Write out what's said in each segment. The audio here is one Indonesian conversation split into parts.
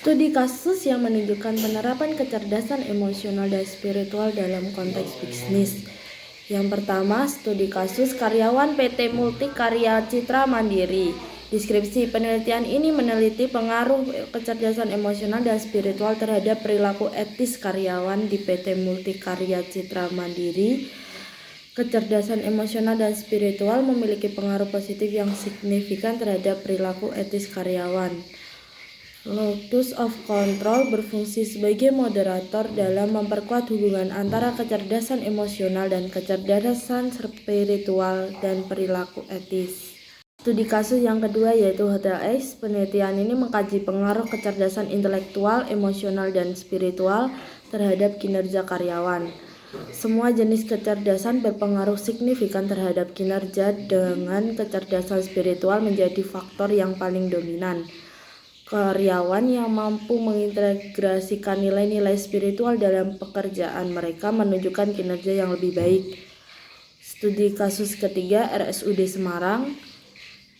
Studi kasus yang menunjukkan penerapan kecerdasan emosional dan spiritual dalam konteks bisnis. Yang pertama, studi kasus karyawan PT Multikarya Citra Mandiri. Deskripsi penelitian ini meneliti pengaruh kecerdasan emosional dan spiritual terhadap perilaku etis karyawan di PT Multikarya Citra Mandiri. Kecerdasan emosional dan spiritual memiliki pengaruh positif yang signifikan terhadap perilaku etis karyawan. Locus of control berfungsi sebagai moderator dalam memperkuat hubungan antara kecerdasan emosional dan kecerdasan spiritual dan perilaku etis. Studi kasus yang kedua yaitu Hotel X. Penelitian ini mengkaji pengaruh kecerdasan intelektual, emosional, dan spiritual terhadap kinerja karyawan. Semua jenis kecerdasan berpengaruh signifikan terhadap kinerja, dengan kecerdasan spiritual menjadi faktor yang paling dominan. Karyawan yang mampu mengintegrasikan nilai-nilai spiritual dalam pekerjaan mereka menunjukkan kinerja yang lebih baik. Studi kasus ketiga RSUD Semarang.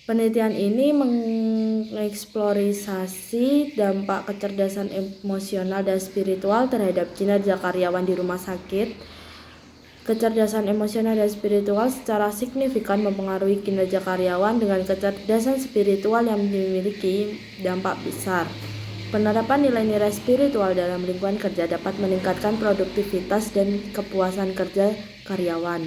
Penelitian ini mengeksplorasi dampak kecerdasan emosional dan spiritual terhadap kinerja karyawan di rumah sakit. Kecerdasan emosional dan spiritual secara signifikan mempengaruhi kinerja karyawan, dengan kecerdasan spiritual yang memiliki dampak besar. Penerapan nilai-nilai spiritual dalam lingkungan kerja dapat meningkatkan produktivitas dan kepuasan kerja karyawan.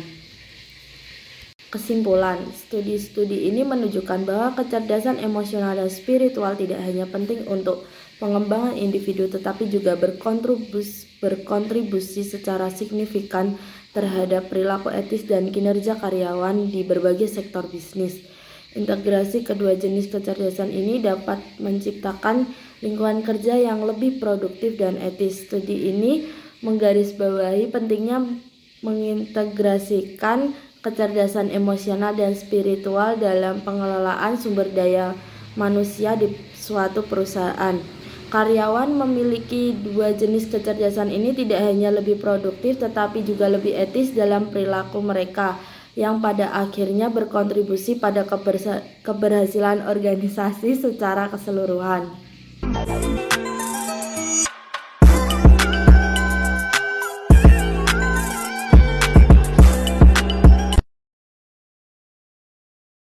Kesimpulan, studi-studi ini menunjukkan bahwa kecerdasan emosional dan spiritual tidak hanya penting untuk pengembangan individu, tetapi juga berkontribusi secara signifikan terhadap perilaku etis dan kinerja karyawan di berbagai sektor bisnis. Integrasi kedua jenis kecerdasan ini dapat menciptakan lingkungan kerja yang lebih produktif dan etis. Studi ini menggarisbawahi pentingnya mengintegrasikan kecerdasan emosional dan spiritual dalam pengelolaan sumber daya manusia di suatu perusahaan. Karyawan memiliki dua jenis kecerdasan ini tidak hanya lebih produktif tetapi juga lebih etis dalam perilaku mereka, yang pada akhirnya berkontribusi pada keberhasilan organisasi secara keseluruhan.